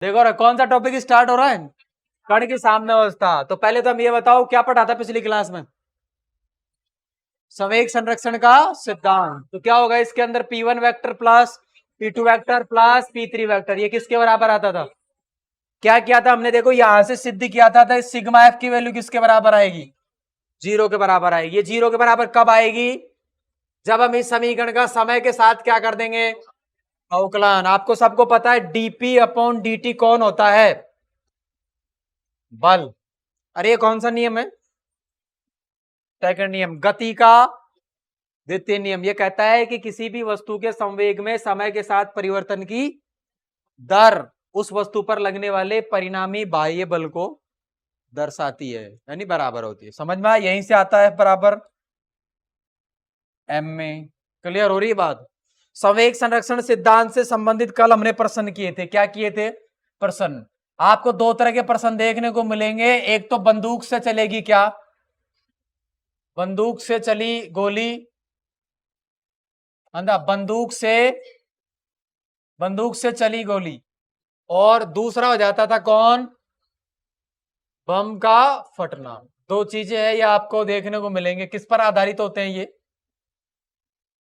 देखो रे, कौन सा टॉपिक स्टार्ट हो रहा है? कण की साम्य अवस्था। तो पहले तो हम ये बताओ क्या पढ़ा था पिछली क्लास में? संवेग संरक्षण का सिद्धांत। तो क्या होगा इसके अंदर? P1 vector plus P2 vector plus P3 vector, ये किसके बराबर आता था? क्या किया था हमने? देखो यहां से सिद्ध किया था सिग्मा एफ की वैल्यू किसके बराबर आएगी? 0 के बराबर आएगी। ये 0 के बराबर कब आएगी? जब हम इस समीकरण का समय के साथ क्या कर देंगे? अवकलन। आपको सबको पता है dp अपॉन dt कौन होता है? बल। अरे ये कौन सा नियम है? सेकंड नियम, गति का द्वितीय नियम। ये कहता है कि किसी भी वस्तु के संवेग में समय के साथ परिवर्तन की दर उस वस्तु पर लगने वाले परिणामी बाह्य बल को दर्शाती है, यानी बराबर होती है। समझ में आया? यहीं से आता है बराबर एम में। क्लियर हो रही बात? संवेग संरक्षण सिद्धांत से संबंधित कल हमने प्रश्न किए थे। क्या किए थे? प्रश्न। आपको दो तरह के प्रश्न देखने को मिलेंगे। एक तो बंदूक से चलेगी क्या? बंदूक से चली गोली, बंदूक से चली गोली। और दूसरा हो जाता था कौन? बम का फटना। दो चीजें हैं ये आपको देखने को मिलेंगे। किस पर आधारित होते हैं ये?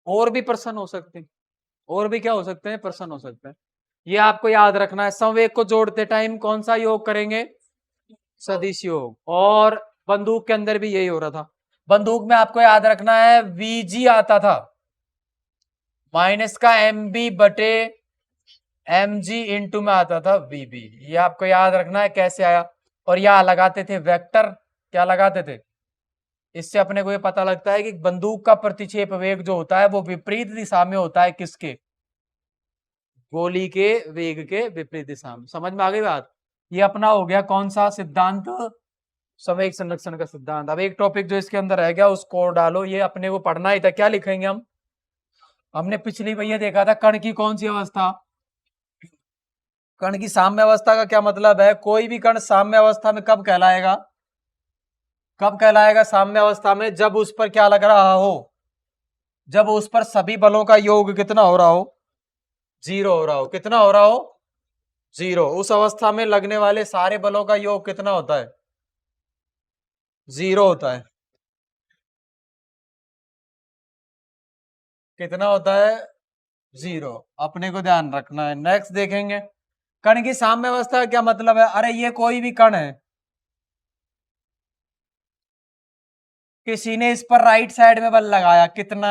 और भी प्रश्न हो सकते हैं, और भी क्या हो सकते हैं? प्रश्न हो सकते हैं। ये आपको याद रखना है। संवेग को जोड़ते टाइम कौन सा योग करेंगे? सदिश योग। और बंदूक के अंदर भी यही हो रहा था। बंदूक में आपको याद रखना है वीजी आता था माइनस का एम बी बटे एम जी इंटू में आता था वीबी। ये आपको याद रखना है कैसे आया। और यहां लगाते थे वेक्टर। क्या लगाते थे? इससे अपने को ये पता लगता है कि बंदूक का प्रतिक्षेप वेग जो होता है वो विपरीत दिशा में होता है। किसके? गोली के वेग के विपरीत दिशा में। समझ में आ गई बात? ये अपना हो गया कौन सा सिद्धांत? संवेग संरक्षण का सिद्धांत। अब एक टॉपिक जो इसके अंदर रह गया उसको डालो। ये अपने को पढ़ना ही था। क्या लिखेंगे हम? हमने पिछली भैया देखा था कण की कौन सी अवस्था? कण की साम्य अवस्था का क्या मतलब है? कोई भी कण साम्य अवस्था में कब कहलाएगा? कब कहलाएगा साम्य अवस्था में? जब उस पर क्या लग रहा हो? जब उस पर सभी बलों का योग कितना हो रहा हो? 0 हो रहा हो। कितना हो रहा हो? 0। उस अवस्था में लगने वाले सारे बलों का योग कितना होता है? 0 होता है। कितना होता है? 0। अपने को ध्यान रखना है। नेक्स्ट देखेंगे कण की साम्य अवस्था का क्या मतलब है। अरे ये कोई भी कण है, किसी ने इस पर राइट साइड में बल लगाया, कितना?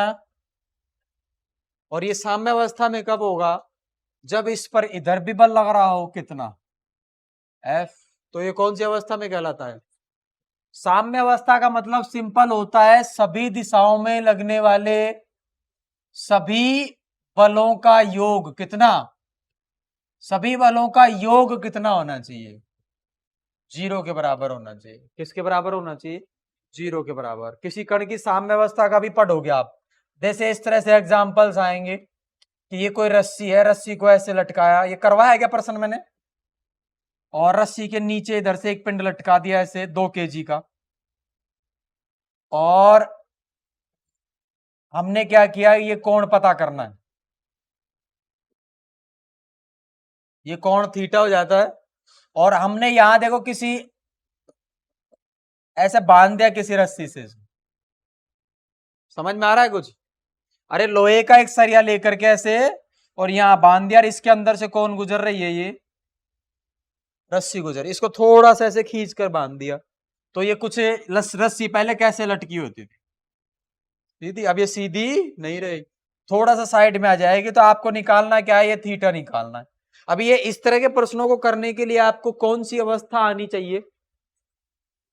और ये साम्य अवस्था में कब होगा? जब इस पर इधर भी बल लग रहा हो, कितना? F। तो ये कौन सी अवस्था में कहलाता है? साम्य अवस्था का मतलब सिंपल होता है सभी दिशाओं में लगने वाले सभी बलों का योग कितना? सभी बलों का योग कितना होना चाहिए? 0 के बराबर होना चाहिए। किसके बराबर होना चाहिए? 0 के बराबर। किसी कण की साम्य अवस्था का भी पढ़ोगे आप। जैसे इस तरह से एग्जांपल्स आएंगे कि ये कोई रस्सी है, रस्सी को ऐसे लटकाया। ये करवाया है क्या प्रश्न मैंने? और रस्सी के नीचे इधर से एक पिंड लटका दिया ऐसे 2 kg का। और हमने क्या किया? ये कोण पता करना है। ये कोण थीटा हो जाता है। और हमने यहां देखो किसी ऐसे बांध दिया किसी रस्सी से। समझ में आ रहा है कुछ? अरे लोहे का एक सरिया लेकर के ऐसे और यहां बांध दिया। इसके अंदर से कौन गुजर रही है? ये रस्सी गुजर। इसको थोड़ा सा ऐसे खींच कर बांध दिया तो ये कुछ रस्सी पहले कैसे लटकी होती थी? सीधी। अब ये सीधी नहीं रही, थोड़ा सा साइड में आ जाएगी। तो आपको निकालना क्या है? ये थीटा निकालना है। अभी ये इस तरह के प्रश्नों को करने के लिए आपको कौन सी अवस्था आनी चाहिए?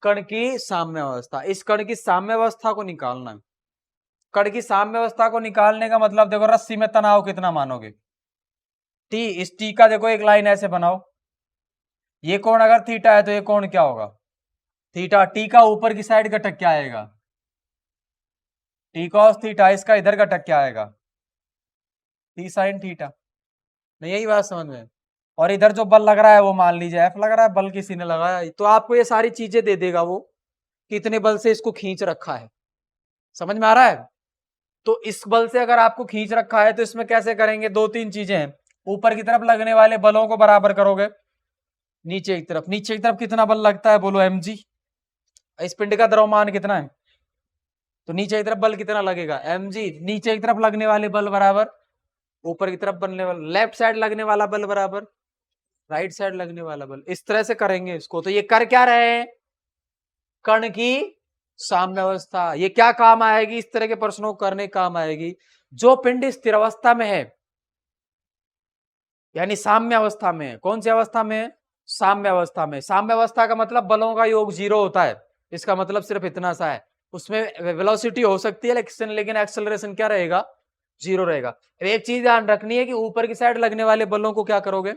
कण की साम्य अवस्था। इस कण की साम्य अवस्था को निकालना है। कण की साम्य अवस्था को निकालने का मतलब देखो रस्सी में तनाव कितना मानोगे? टी। इस टी का देखो एक लाइन ऐसे बनाओ। ये कोण अगर थीटा है तो ये कोण क्या होगा? थीटा। टी का ऊपर की साइड घटक क्या आएगा? T cos theta. इसका इधर घटक क्या आएगा? T sine theta. नहीं यही बात समझ में? और इधर जो बल लग रहा है वो मान लीजिए एफ लग रहा है, बल किसी ने लगाया। तो आपको ये सारी चीजें दे देगा वो, कितने बल से इसको खींच रखा है। समझ में आ रहा है? तो इस बल से अगर आपको खींच रखा है तो इसमें कैसे करेंगे? 2-3 चीजें हैं। ऊपर की तरफ लगने वाले बलों को बराबर करोगे, नीचे की तरफ कितना बल लगता है बोलो mg। इस पिंड का द्रव्यमान कितना है, तो नीचे की तरफ बल कितना लगेगा mg। नीचे की तरफ लगने वाले बल बराबर ऊपर की तरफ बनने वाला, लेफ्ट साइड लगने वाला बल बराबर राइट साइड लगने वाला बल। इस तरह से करेंगे इसको। तो ये कर क्या रहे हैं, कण की साम्यावस्था। ये क्या काम आएगी, इस तरह के प्रश्नों को करने काम आएगी। जो पिंड स्थिर अवस्था में है यानी साम्य अवस्था में है, कौन सी अवस्था में है, साम्य अवस्था में। साम्य अवस्था का मतलब बलों का योग 0 होता है, इसका मतलब सिर्फ इतना सा है। उसमें वेलोसिटी हो सकती है लेकिन एक्सेलरेशन क्या रहेगा, 0 रहेगा। एक चीज ध्यान रखनी है कि ऊपर की साइड लगने वाले बलों को क्या करोगे,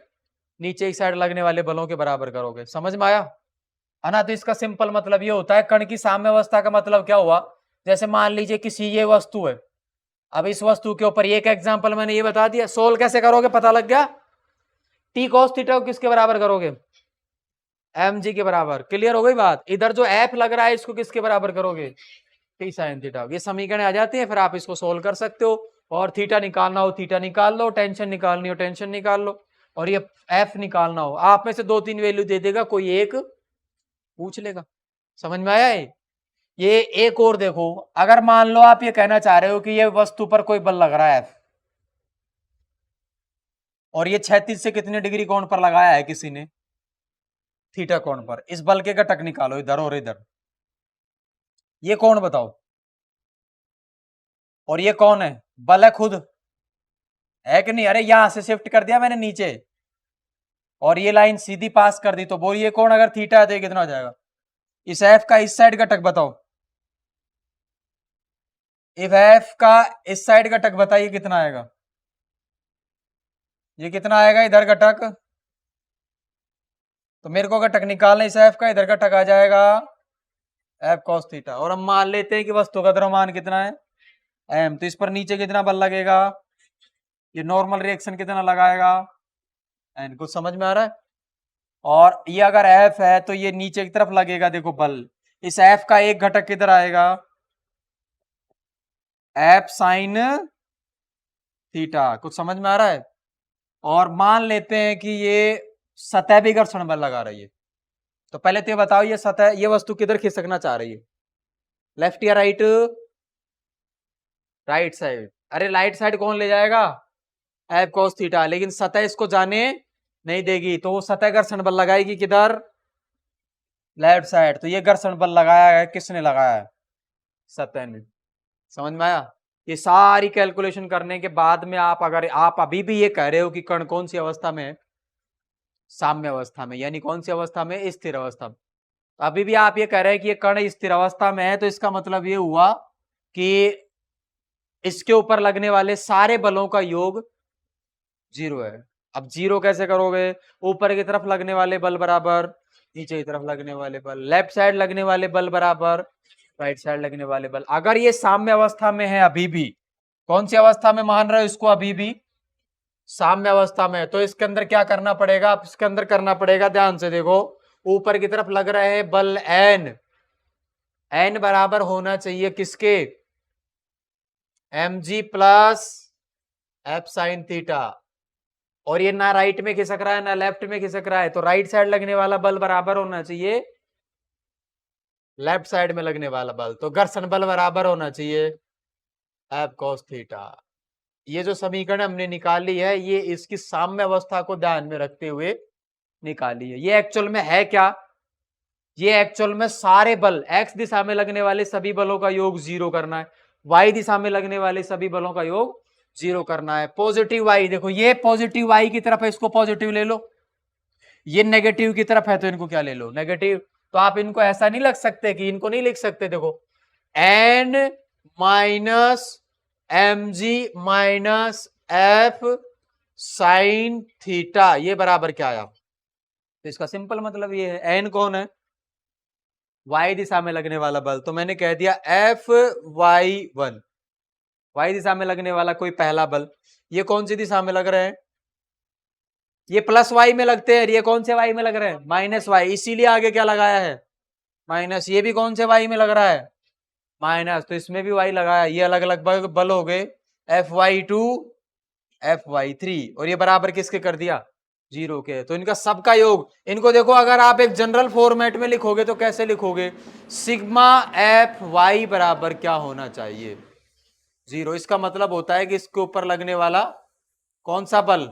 नीचे की साइड लगने वाले बलों के बराबर करोगे। समझ में आया है ना। तो इसका सिंपल मतलब ये होता है, कण की साम्य अवस्था का मतलब क्या हुआ, जैसे मान लीजिए किसी ये वस्तु है, अब इस वस्तु के ऊपर एक एग्जांपल मैंने ये बता दिया, सोल्व कैसे करोगे पता लग गया। टी कॉस थीटा को किसके बराबर करोगे, mg के बराबर। क्लियर हो गई बात। इधर जो f लग रहा है इसको किसके बराबर करोगे, टी साइन थीटा। ये समीकरण आ जाते हैं, फिर आप इसको सोल्व कर सकते हो। और थीटा निकालना हो थीटा निकाल लो, टेंशन निकालनी हो टेंशन निकाल लो, और ये f निकालना हो, आप में से 2-3 वैल्यू दे देगा, कोई एक पूछ लेगा। समझ में आया है। ये एक और देखो, अगर मान लो आप ये कहना चाह रहे हो कि ये वस्तु पर कोई बल लग रहा है f, और ये 36 से कितने डिग्री कोण पर लगाया है किसी ने, थीटा कोण पर। इस बल के घटक निकालो इधर और इधर। ये कौन बताओ, और ये कौन है, बल है खुद, है कि नहीं। अरे यहां से शिफ्ट कर दिया मैंने नीचे, और ये लाइन सीधी पास कर दी, तो बोलिए कौन, अगर थीटा है तो कितना हो जाएगा। इस एफ का इस साइड घटक बताओ, इफ एफ का इस साइड घटक बताइए कितना आएगा। ये कितना आएगा इधर घटक, तो मेरे को घटक निकालना इस एफ का, इधर घटक आ जाएगा एफ कॉस थीटा। और हम मान लेते हैं कि वस्तु का द्रव्यमान कितना है एम, तो इस पर नीचे कितना बल लगेगा, ये नॉर्मल रिएक्शन कितना लगाएगा एन। कुछ समझ में आ रहा है। और ये अगर एफ है तो ये नीचे की तरफ लगेगा, देखो बल। इस एफ का एक घटक किधर आएगा, एफ साइन थीटा। कुछ समझ में आ रहा है। और मान लेते हैं कि ये सतह भी घर्षण बल लगा रही है, तो पहले तो ये बताओ ये सतह, ये वस्तु किधर खिसकना चाह रही है, लेफ्ट या राइट, राइट साइड। अरे राइट साइड कौन ले जाएगा, एफ कॉस थीटा, लेकिन सतह इसको जाने नहीं देगी, तो वो सतह घर्षण बल लगाएगी किधर, लेफ्ट साइड। तो ये घर्षण बल लगाया है, किसने लगाया है, सतह ने। समझ में आया। ये सारी कैलकुलेशन करने के बाद में आप अगर आप अभी भी ये कह रहे हो कि कण कौन सी अवस्था में है, साम्य अवस्था में, यानी कौन सी अवस्था में, स्थिर अवस्था में। अभी भी आप ये कह रहे हैं कि ये कण स्थिर अवस्था में है, तो इसका मतलब ये हुआ कि इसके ऊपर लगने वाले सारे बलों का योग 0 है। अब 0 कैसे करोगे, ऊपर की तरफ लगने वाले बल बराबर नीचे की तरफ लगने वाले बल, लेफ्ट साइड लगने वाले बल बराबर राइट साइड लगने वाले बल। अगर ये साम्य अवस्था में है अभी भी, कौन सी अवस्था में मान रहे हो इसको, अभी भी साम्य अवस्था में, तो इसके अंदर क्या करना पड़ेगा, आप इसके अंदर करना पड़ेगा, ध्यान से देखो, ऊपर की तरफ लग रहे हैं बल एन, एन बराबर होना चाहिए किसके, mg plus F sine theta. और ये ना राइट में खिसक रहा है ना लेफ्ट में खिसक रहा है, तो राइट साइड लगने वाला बल बराबर होना चाहिए लेफ्ट साइड में लगने वाला बल, तो घर्षण बल बराबर होना चाहिए एफ कॉस थीटा। ये जो समीकरण हमने निकाली है, ये इसकी साम्य अवस्था को ध्यान में रखते हुए निकाली है। ये एक्चुअल में है क्या, ये एक्चुअल में सारे बल, एक्स दिशा में लगने वाले सभी बलों का योग 0 करना है, वाई दिशा में लगने वाले सभी बलों का योग 0 करना है। पॉजिटिव वाई, देखो ये पॉजिटिव वाई की तरफ है, इसको पॉजिटिव ले लो, ये नेगेटिव की तरफ है तो इनको क्या ले लो, नेगेटिव। तो आप इनको ऐसा नहीं लिख सकते कि इनको नहीं लिख सकते, देखो N minus mg minus F sine theta, ये बराबर क्या आया। तो इसका सिंपल मतलब ये है, एन कौन है, y दिशा में लगने वाला बल, तो मैंने कह दिया Fy1, y दिशा में लगने वाला कोई पहला बल। ये कौन सी दिशा में लग रहे हैं, ये प्लस y में लगते हैं, ये कौन से y में लग रहे हैं, माइनस y, इसीलिए आगे क्या लगाया है, माइनस। ये भी कौन से y में लग रहा है, माइनस, तो इसमें भी y लगाया। ये अलग अलग बल हो गए Fy2 Fy3, और ये बराबर किसके कर दिया जीरो के, तो इनका सबका योग, इनको देखो अगर आप एक जनरल फॉर्मेट में लिखोगे तो कैसे लिखोगे, सिग्मा एफ वाई बराबर क्या होना चाहिए, जीरो। इसका मतलब होता है कि इसके ऊपर लगने वाला कौन सा बल,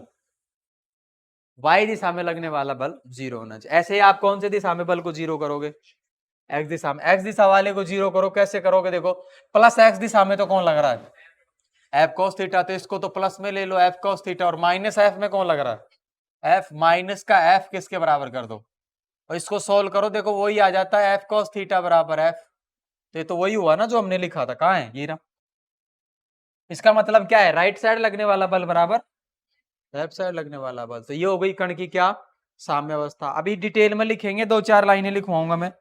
वाई दिशा में लगने वाला बल जीरो होना चाहिए। ऐसे ही आप कौन से दिशा में बल को जीरो करोगे, एक्स दिशा में, एक्स दिशा वाले को जीरो करो, कैसे करोगे, देखो प्लस एक्स दिशा में तो कौन लग रहा है, एफ कॉस थीटा, तो इसको तो प्लस में ले लो एफ कॉस थीटा, और माइनस एफ में कौन लग रहा है, एफ, माइनस का एफ किसके बराबर कर दो, और इसको सोल्व करो, देखो वही आ जाता है एफ कॉस थीटा बराबर एफ, तो ये तो वही हुआ ना जो हमने लिखा था, कहाँ है ये रहा। इसका मतलब क्या है, राइट साइड लगने वाला बल बराबर लेफ्ट साइड लगने वाला बल, तो ये हो गई कण की क्या, साम्य अवस्था। अभी डिटेल में लिखेंगे, 2-4 लाइनें लिखवाऊंगा मैं,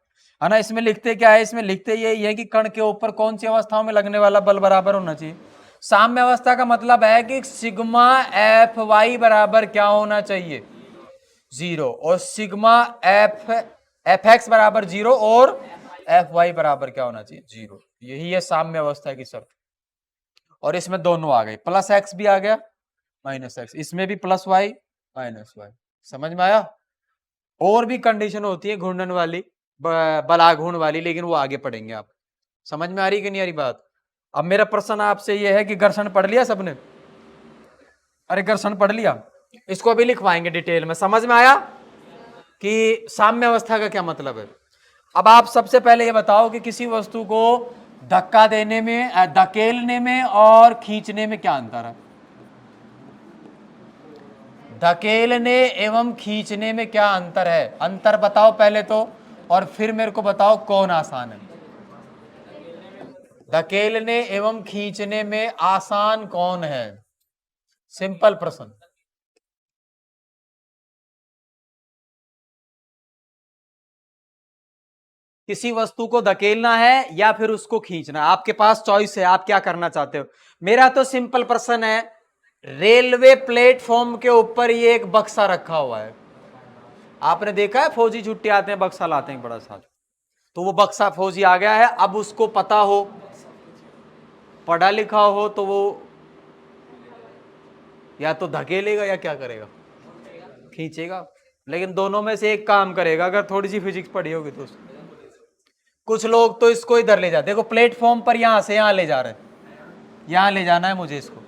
है ना। इसमें लिखते क्या है, इसमें लिखते यही है कि कण के ऊपर कौन सी अवस्थाओं में लगने वाला बल बराबर होना चाहिए। साम्य अवस्था का मतलब है कि सिग्मा एफ वाई बराबर क्या होना चाहिए, जीरो, और सिग्मा एफ एफ एक्स बराबर जीरो, और एफ वाई बराबर क्या होना चाहिए, जीरो। यही है साम्य अवस्था की शर्त। और इसमें दोनों आ गए, प्लस एक्स भी आ गया, माइनस एक्स, इसमें भी प्लस वाई माइनस वाई, समझ में आया। और भी कंडीशन होती है घूर्णन वाली, बलाघूर्ण वाली, लेकिन वो आगे पढ़ेंगे आप। समझ में आ रही कि नहीं आ रही बात। अब मेरा प्रश्न आपसे ये है कि घर्षण पढ़ लिया सबने, अरे घर्षण पढ़ लिया, इसको अभी लिखवाएंगे डिटेल में। समझ में आया कि साम्य अवस्था का क्या मतलब है। अब आप सबसे पहले ये बताओ कि किसी वस्तु को धक्का देने में, धकेलने में और खींचने में क्या अंतर है, धकेलने एवं खींचने में क्या अंतर है, अंतर बताओ पहले तो, और फिर मेरे को बताओ कौन आसान है। धकेलने एवं खींचने में आसान कौन है, सिंपल प्रश्न। किसी वस्तु को धकेलना है या फिर उसको खींचना, आपके पास चॉइस है, आप क्या करना चाहते हो। मेरा तो सिंपल प्रश्न है, रेलवे प्लेटफॉर्म के ऊपर ये एक बक्सा रखा हुआ है, आपने देखा है फौजी छुट्टी आते हैं बक्सा लाते हैं बड़ा सा, तो वो बक्सा फौजी आ गया है, अब उसको पता हो, पढ़ा लिखा हो, तो वो या तो धकेलेगा या क्या करेगा, खींचेगा। लेकिन दोनों में से एक काम करेगा, अगर थोड़ी सी फिजिक्स पढ़ी होगी तो। कुछ लोग तो इसको इधर ले जाते, देखो प्लेटफॉर्म पर यहां से यहां ले जा रहे हैं, यहां ले जाना है मुझे इसको,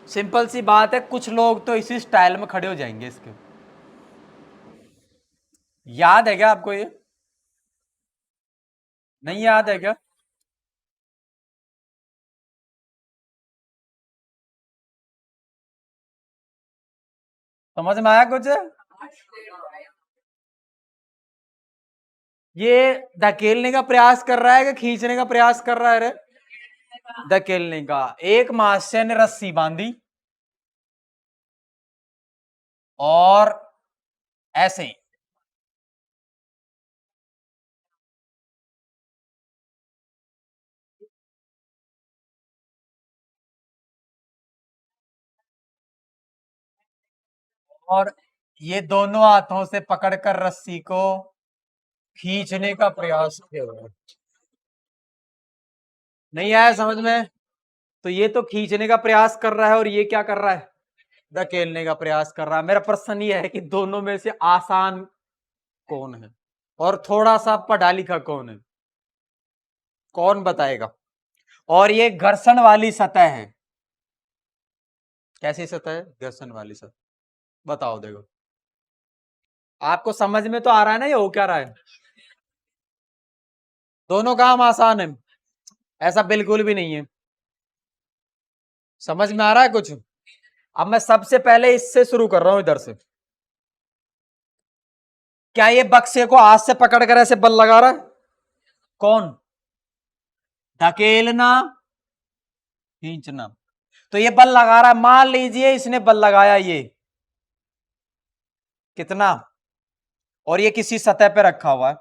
सिंपल सी बात है। कुछ लोग तो इसी स्टाइल में खड़े हो जाएंगे इसके, याद है क्या आपको, ये नहीं याद है क्या, समझ में आया कुछ, ये धकेलने का प्रयास कर रहा है कि खींचने का प्रयास कर रहा है रे, धकेलने का। एक महाशय ने रस्सी बांधी और ऐसे ही, और ये दोनों हाथों से पकड़कर रस्सी को खींचने का प्रयास किया हुआ है। नहीं आया समझ में, तो ये तो खींचने का प्रयास कर रहा है और ये क्या कर रहा है, धकेलने का प्रयास कर रहा है। मेरा प्रश्न ये है कि दोनों में से आसान कौन है और थोड़ा सा पढ़ा लिखा कौन है, कौन बताएगा। और ये घर्षण वाली सतह है, कैसी सतह है, घर्षण वाली सतह, बताओ देखो, आपको समझ में तो आ रहा है ना ये हो क्या रहा है। दोनों काम आसान है, ऐसा बिल्कुल भी नहीं है। समझ में आ रहा है कुछ। अब मैं सबसे पहले इससे शुरू कर रहा हूं, इधर से। क्या ये बक्से को हाथ से पकड़कर ऐसे बल लगा रहा है, कौन, धकेलना खींचना, तो ये बल लगा रहा है। मान लीजिए इसने बल लगाया ये कितना, और ये किसी सतह पे रखा हुआ है,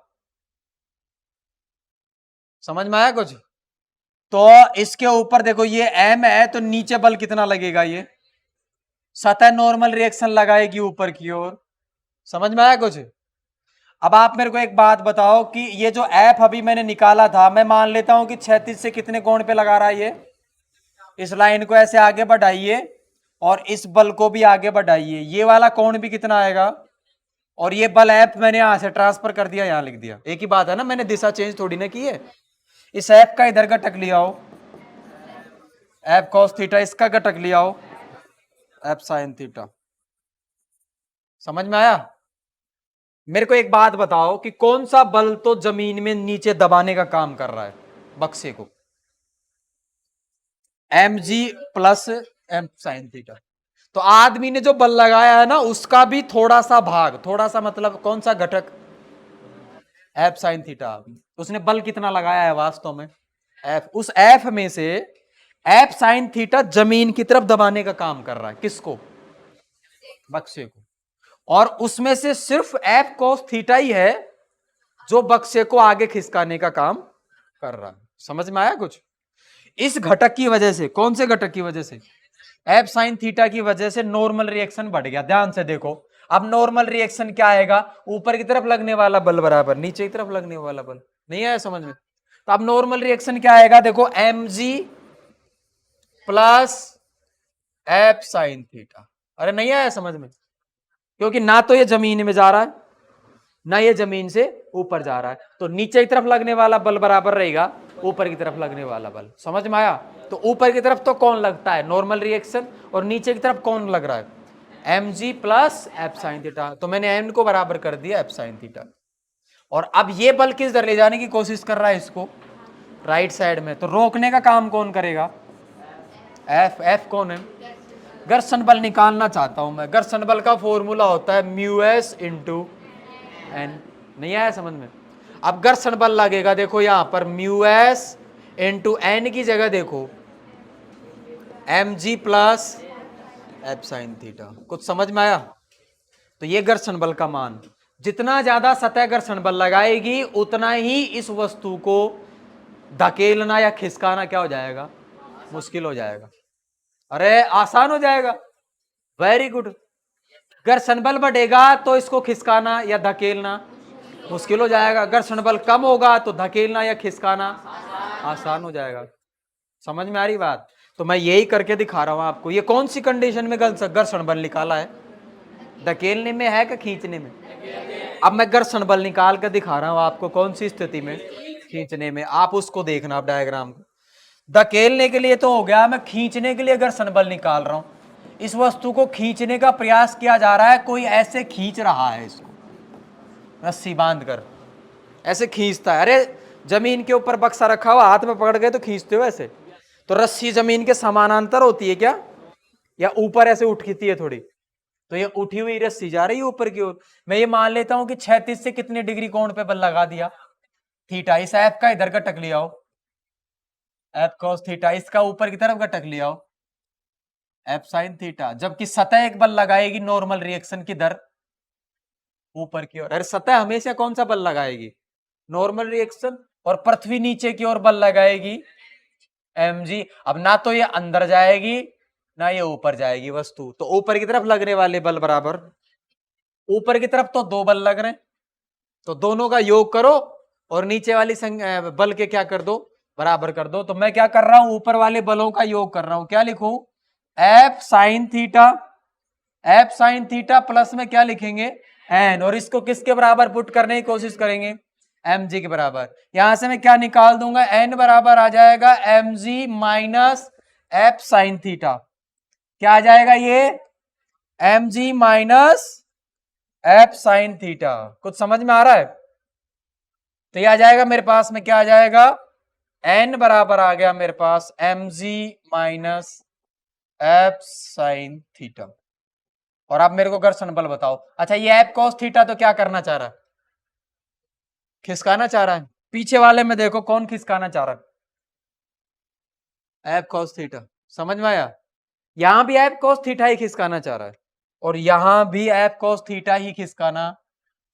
समझ में आया कुछ। तो इसके ऊपर देखो ये एम है, तो नीचे बल कितना लगेगा, ये सतह नॉर्मल रिएक्शन लगाएगी ऊपर की ओर, समझ में आया कुछ। अब आप मेरे को एक बात बताओ कि ये जो एफ अभी मैंने निकाला था, मैं मान लेता हूं कि 36 से कितने कोण पे लगा रहा है ये, इस लाइन को ऐसे आगे बढ़ाइए और इस बल को भी आगे बढ़ाइए, ये वाला कोण भी कितना आएगा, और ये बल एफ मैंने यहां से ट्रांसफर कर दिया, यहां लिख दिया, एक ही बात है ना, मैंने दिशा चेंज थोड़ी ना की है। इस एफ का इधर घटक लिया हो एफ कॉस थीटा, इसका घटक लिया हो एफ साइन थीटा। समझ में आया? मेरे को एक बात बताओ कि कौन सा बल तो जमीन में नीचे दबाने का काम कर रहा है बक्से को, M G plus M sine theta. तो आदमी ने जो बल लगाया है ना, उसका भी थोड़ा सा भाग, थोड़ा सा मतलब कौन सा घटक, एफ साइन थीटा। उसने बल कितना लगाया है वास्तव में, एफ। उस एफ में से एफ साइन थीटा जमीन की तरफ दबाने का काम कर रहा है, किसको, बक्से को। और उसमें से सिर्फ एफ कोस थीटा ही है जो बक्से को आगे खिसकाने का काम कर रहा है। समझ में आया कुछ? इस घटक की वजह से, कौन से घटक की वजह से, एफ साइन थीटा की वजह से नॉर्मल रिएक्शन बढ़ गया। ध्यान से देखो, अब नॉर्मल रिएक्शन क्या आएगा, ऊपर की तरफ लगने वाला बल बराबर नीचे की तरफ लगने वाला बल। नहीं आया समझ में? तो अब नॉर्मल रिएक्शन क्या आएगा, देखो M G plus F sine theta. अरे नहीं आया समझ में? क्योंकि ना तो ये जमीन में जा रहा है, ना ये जमीन से ऊपर जा रहा है, तो नीचे की तरफ लगने वाला बल बराबर रहेगा ऊपर की तरफ लगने वाला बल। समझ में आया? तो ऊपर की तरफ तो कौन लगता है, नॉर्मल रिएक्शन, और नीचे की तरफ कौन लग रहा है, M G plus F sine theta. तो मैंने एम को बराबर कर दिया एफ साइन थीटा। और अब ये बल किस तरह ले जाने की कोशिश कर रहा है इसको, राइट साइड में, तो रोकने का काम कौन करेगा, एफ। एफ कौन है, घर्षण बल निकालना चाहता हूं मैं। घर्षण बल का फॉर्मूला होता है म्यू एस इंटू एन। नहीं आया समझ में? अब घर्षण बल लगेगा, देखो यहां पर म्यू एस इंटू एन की जगह देखो M G plus F sine theta. कुछ समझ में आया? तो ये घर्षण बल का मान, जितना ज्यादा सतह घर्षण बल लगाएगी उतना ही इस वस्तु को धकेलना या खिसकाना क्या हो जाएगा, मुश्किल हो जाएगा। अरे आसान हो जाएगा, वेरी गुड। घर्षण बल बढ़ेगा तो इसको खिसकाना या धकेलना मुश्किल हो जाएगा, घर्षण बल कम होगा तो धकेलना या खिसकाना आसान हो जाएगा। समझ में आ रही बात? तो मैं यही करके दिखा रहा हूं आपको। ये कौन सी कंडीशन में घर्षण बल निकाला है, धकेलने में है कि खींचने में? अब मैं घर्षण बल निकाल कर दिखा रहा हूं आपको, कौन सी स्थिति में, खींचने में। आप उसको देखना, आप डायग्राम को। धकेलने के लिए तो हो गया, मैं खींचने के लिए घर्षण बल निकाल रहा हूं। इस वस्तु को खींचने का प्रयास किया जा रहा है, कोई ऐसे खींच रहा है इसको, रस्सी बांध कर ऐसे खींचता है। अरे जमीन के ऊपर बक्सा रखा हुआ, हाथ में पकड़ गए तो खींचते हो ऐसे, तो रस्सी जमीन के समानांतर होती है क्या, या ऊपर ऐसे उठती है थोड़ी? तो ये उठी हुई रस्सी जा रही है ऊपर की ओर। मैं ये मान लेता हूं कि 36 से कितने डिग्री कोण पे बल लगा दिया, थीटा। इस एफ का इधर घटक लिया हो एफ कॉस थीटा, इसका ऊपर की तरफ घटक लिया हो एफ साइन थीटा। जबकि सतह एक बल लगाएगी नॉर्मल रिएक्शन की दर ऊपर की ओर। अरे सतह हमेशा कौन सा बल लगाएगी, नॉर्मल रिएक्शन। और पृथ्वी नीचे की ओर बल लगाएगी एम जी। अब ना तो ये अंदर जाएगी ना ये ऊपर जाएगी वस्तु, तो ऊपर की तरफ लगने वाले बल बराबर, ऊपर की तरफ तो दो बल लग रहे हैं, तो दोनों का योग करो और नीचे वाली बल के क्या कर दो, बराबर कर दो। तो मैं क्या कर रहा हूं, ऊपर वाले बलों का योग कर रहा हूं। क्या लिखूं, F sine theta, F sine theta plus में क्या लिखेंगे, एन, और इसको किसके बराबर पुट करने की कोशिश करेंगे, एम जी के बराबर। यहां से मैं क्या निकाल दूंगा, एन बराबर आ जाएगा M G minus F sine theta. क्या आ जाएगा ये, M G minus F sine theta. कुछ समझ में आ रहा है? तो ये आ जाएगा मेरे पास में, क्या आ जाएगा, एन बराबर आ गया मेरे पास M G minus F sine theta. और आप मेरे को घर्षण बल बताओ। अच्छा ये एफ कॉस थीटा तो क्या करना चाह रहा है, खिसकाना चाह रहा है। पीछे वाले में देखो कौन खिसकाना चाह रहा है, एफ कॉस थीटा। समझ में आया? यहां भी एफ कॉस थीटा ही खिसकाना चाह रहा है, और यहां भी एफ कॉस थीटा ही खिसकाना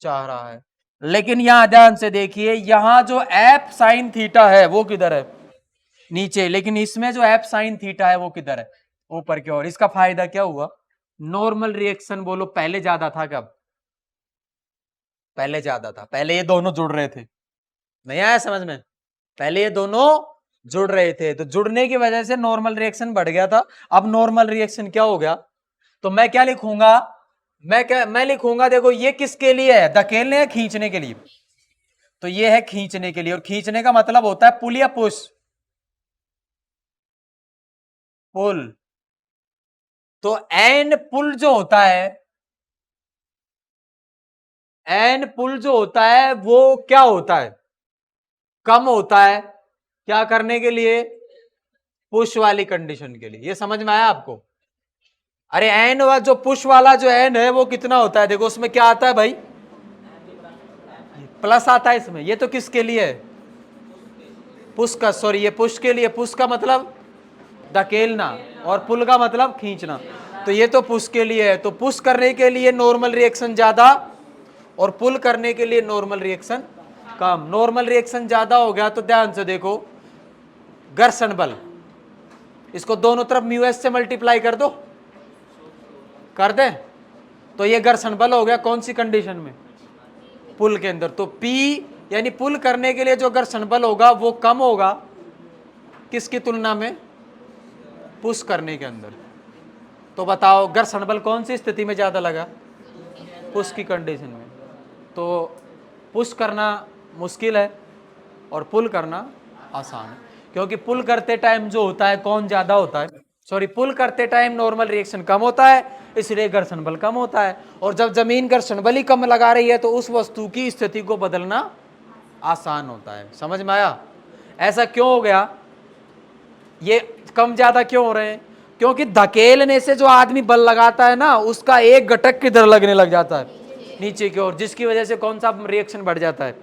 चाह रहा है। लेकिन यहां ध्यान से देखिए, यहां जो एफ साइन थीटा है वो किधर है, नीचे। लेकिन इसमें जो एफ साइन थीटा है वो किधर है, ऊपर की ओर। इसका फायदा क्या हुआ, नॉर्मल रिएक्शन बोलो पहले ज्यादा था, कब, पहले ज्यादा था, पहले ये दोनों जुड़ रहे थे। नहीं आया समझ में? पहले ये दोनों जुड़ रहे थे, तो जुड़ने की वजह से नॉर्मल रिएक्शन बढ़ गया था। अब नॉर्मल रिएक्शन क्या हो गया, तो मैं क्या लिखूंगा, मैं लिखूंगा, देखो ये किसके लिए है, धकेलने या खींचने के लिए, तो ये है खींचने के लिए, और खींचने का मतलब होता है पुल या पुश, पुल। तो एन पुल जो होता है, एन पुल जो होता है वो क्या होता है, कम होता है, क्या करने के लिए, पुश वाली कंडीशन के लिए। ये समझ में आया आपको। अरे एन वा जो पुश वाला जो एन है वो कितना होता है, देखो उसमें क्या आता है भाई, प्लस आता है इसमें। ये तो किसके लिए है, पुश का, सॉरी ये पुश के लिए, पुश का मतलब धकेलना और पुल का मतलब खींचना, तो ये तो पुश के लिए है। तो पुश करने के लिए नॉर्मल रिएक्शन ज्यादा और पुल करने के लिए नॉर्मल रिएक्शन कम। नॉर्मल रिएक्शन ज्यादा हो गया तो ध्यान से देखो, घर्षण बल, इसको दोनों तरफ म्यू एस से मल्टीप्लाई कर दो, कर दे, तो ये घर्षण बल हो गया कौन सी कंडीशन में, पुल के अंदर। तो P यानी पुल करने के लिए जो घर्षण बल होगा वो कम होगा किसकी तुलना में, पुश करने के अंदर। तो बताओ घर्षण बल कौन सी स्थिति में ज्यादा लगा, पुश की कंडीशन में। तो पुश करना मुश्किल है और पुल करना आसान है, क्योंकि पुल करते टाइम जो होता है कौन ज्यादा होता है, सॉरी पुल करते टाइम नॉर्मल रिएक्शन कम होता है, इसलिए घर्षण बल कम होता है। और जब जमीन घर्षण बल ही कम लगा रही है तो उस वस्तु की स्थिति को बदलना आसान होता है। समझ में आया, ऐसा क्यों हो गया, ये कम ज्यादा क्यों हो रहे हैं, क्योंकि धकेलने से जो आदमी बल लगाता है ना, उसका एक घटक किधर लगने लग जाता है, नीचे की ओर, जिसकी वजह से कौन सा रिएक्शन बढ़ जाता है,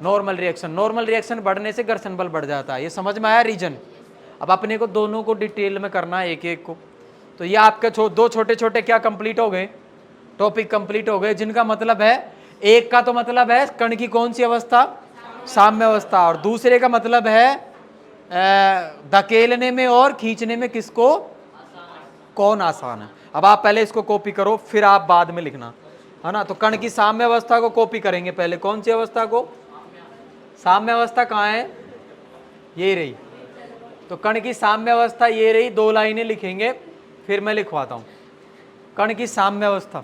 नॉर्मल रिएक्शन। नॉर्मल रिएक्शन बढ़ने से घर्षण बल बढ़ जाता है। ये समझ में आया रीजन। अब अपने को दोनों को डिटेल में करना है, एक एक को। तो ये आपके दो छोटे छोटे क्या कंप्लीट हो गए, टॉपिक कंप्लीट हो गए, जिनका मतलब है, एक का तो मतलब है कण की कौन सी अवस्था, साम्य अवस्था, और दूसरे का मतलब है धकेलने में और खींचने में किसको कौन आसान है। अब आप पहले इसको कॉपी करो, फिर आप बाद में लिखना, है ना। तो कण की साम्य अवस्था को कॉपी करेंगे पहले, कौन सी अवस्था को, साम्य अवस्था कहाँ है, ये रही। तो कण की साम्य अवस्था ये रही, 2 लाइनें लिखेंगे, फिर मैं लिखवाता हूं कण की साम्य अवस्था।